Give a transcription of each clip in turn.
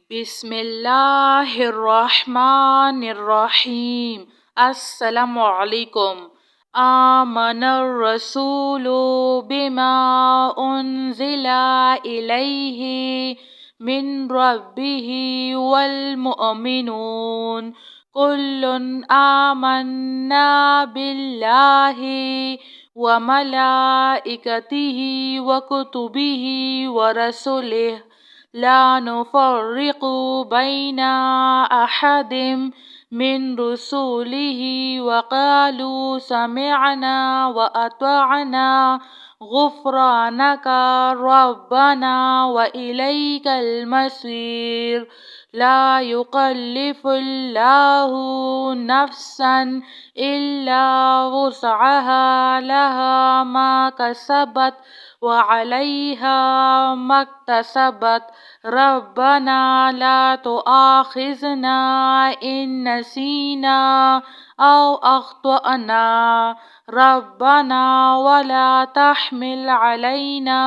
بسم اللہ الرحمن الرحیم۔ السلام علیکم۔ آمن الرسول بما انزل الیہ من ربہ والمؤمنون کل آمنا باللہ وملائکتہ وکتبہ ورسلہ لا نفرق بين أحد من رسله وقالوا سمعنا وأطعنا غفرانك ربنا وإليك المصير لا يكلف الله نفسا إلا وسعها لها ما كسبت وعليها ما اكتسبت ربنا لا تؤاخذنا إن نسينا أو أخطأنا ربنا ولا تحمل علينا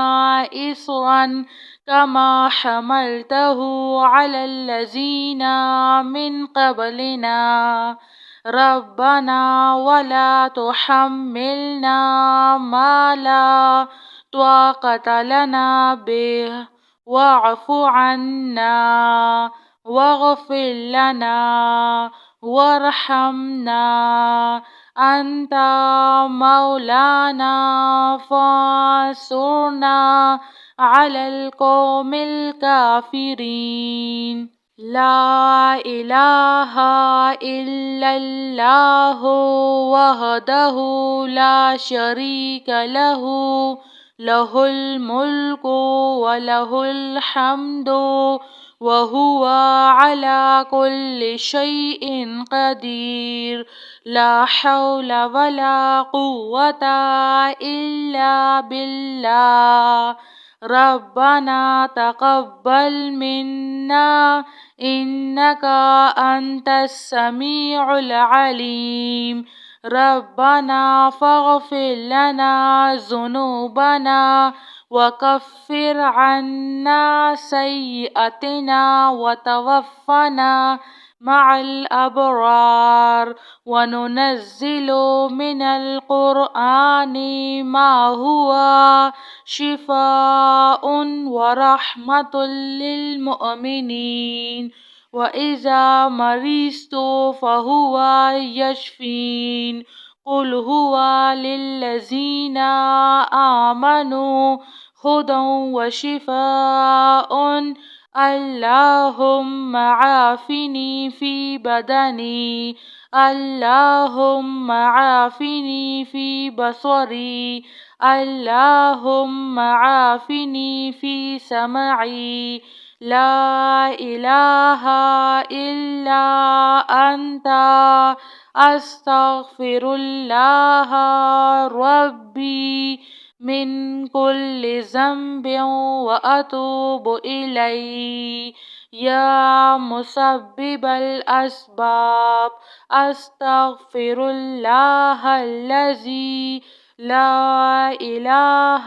إصرا كما حملته على الذين من قبلنا ربنا ولا تحملنا ما لا طاقة لنا به واعف عنا واغفر لنا وارحمنا أنت مولانا فانصرنا على القوم الكافرين لا إله إلا الله وحده لا شريك له له الملك وله الحمد وهو على كل شيء قدير لا حول ولا قوة إلا بالله ربنا تقبل منا إنك أنت السميع العليم ربنا فاغفر لنا ذنوبنا وكفر عنا سيئاتنا وتوفنا مع الأبرار وننزل من القرآن ما هو شفاء ورحمة للمؤمنين وإذا مرضت فهو يشفين قل هو للذين آمنوا هدى وشفاء اللهم عافني في بدني اللهم عافني في بصري اللهم عافني في سمعي لا إله إلا أنت أستغفر الله ربي من كل ذنب وأتوب إليه يا مسبب الأسباب أستغفر الله الذي لا إله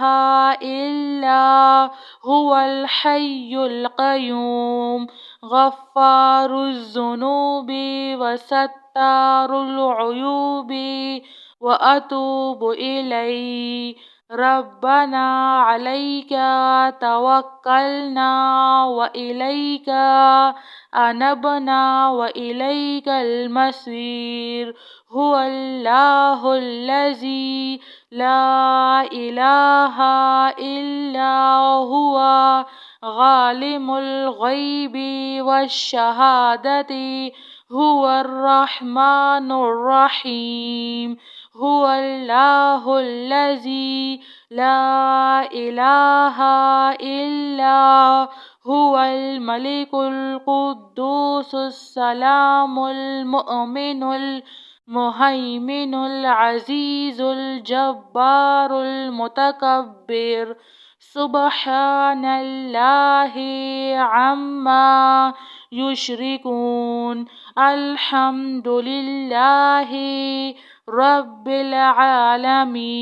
إلا هو الحي القيوم غفار الذنوب وستار العيوب وأتوب إليه ربنا عليك توكلنا وإليك أنبنا وإليك المصير هو الله الذي لا إله إلا هو عالم الغيب والشهادة هو الرحمن الرحيم هو الله الذي لا إله إلا هو الملك القدوس السلام المؤمن المهيمن العزيز الجبار المتكبر سبحان الله عما يشركون الحمد لله رب العالمين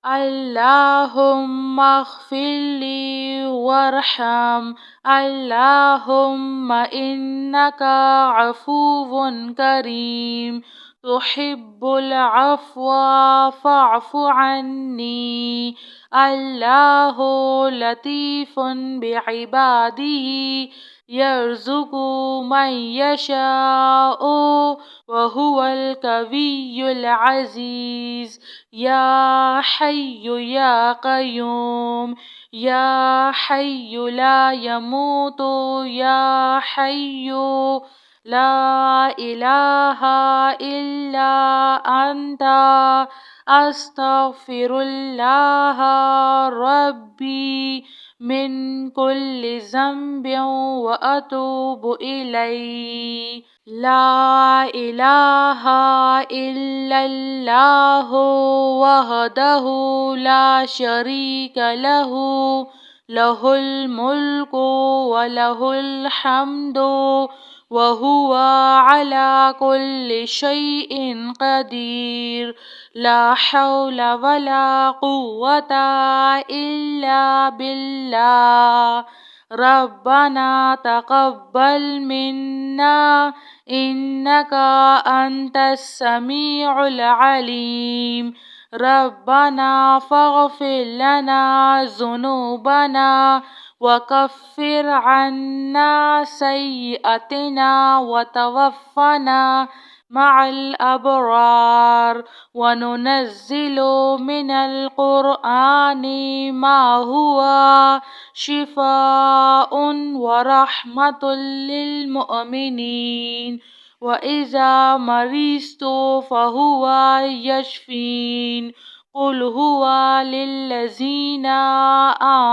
اللهم اغفر لي وارحم. اللهم إنك عفو كريم تحب العفو فاعف عني. الله لطيف بعباده يرزق من يشاء وهو القوي العزيز. يا حي يا قيوم، يا حي لا يموت، يا حي لا إله إلا أنت، أستغفر الله ربي من كل ذنب وأتوب إليه. لا إله إلا الله وحده لا شريك له، له الملك وله الحمد وهو على كل شيء قدير. لا حول ولا قوة إلا بالله. ربنا تقبل منا إنك أنت السميع العليم. ربنا فاغفر لنا ذنوبنا وكفر عنا سيئاتنا وتوفنا مع الأبرار. وننزل من القرآن ما هو شفاء ورحمة للمؤمنين، وإذا مرضت فهو يشفين. قل هو للذين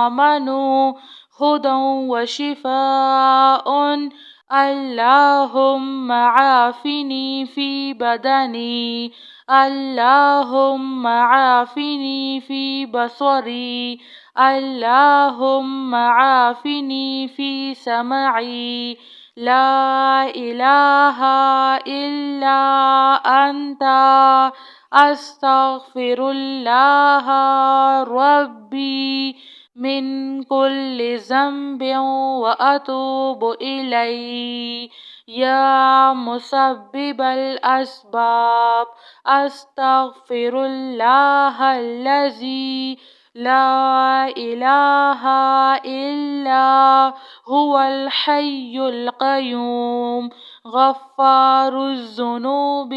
آمنوا هدى وشفاء. اللهم عافني في بدني، اللهم عافني في بصري، اللهم عافني في سمعي. لا إله إلا أنت، أستغفر الله ربي من كل ذنب وأتوب إليه. يا مسبب الأسباب، أستغفر الله الذي لا إله إلا هو الحي القيوم، غفار الذنوب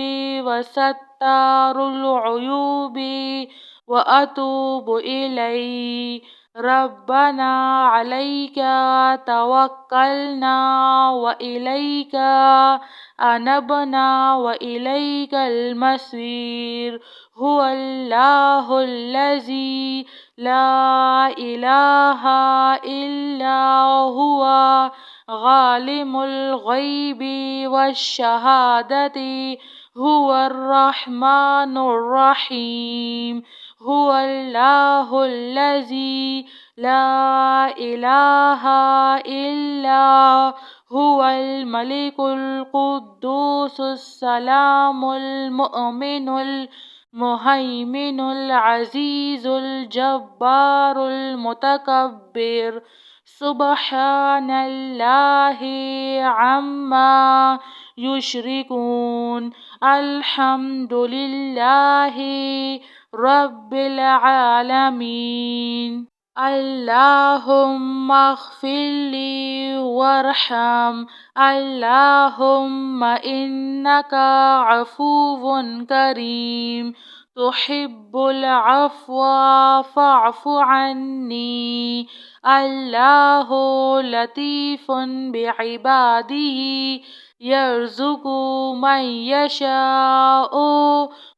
وستار العيوب، وأتوب إليه. ربنا عليك توكلنا وإليك أنبنا وإليك المصير. هو الله الذي لا إله إلا هو عالم الغيب والشهادة، هو الرحمن الرحيم. هو الله الذي لا إله إلا هو الملك القدوس السلام المؤمن المهيمن العزيز الجبار المتكبر. سبحان الله عما يشركون. الحمد لله رب العالمين. اللهم اغفر لي وارحم. اللهم إنك عفو كريم تحب العفو فاعف عني. الله لطيف بعباده يرزق من يشاء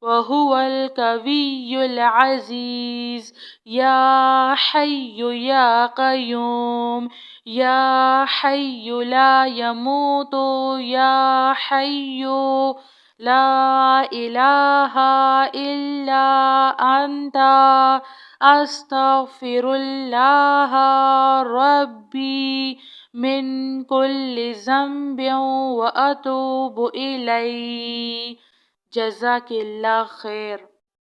وهو القوي العزيز. يا حي يا قيوم، يا حي لا يموت، يا حي لا إله إلا أنت، أستغفر الله ربي من كل ذنب وأتوب إليه. جزاك الله خير.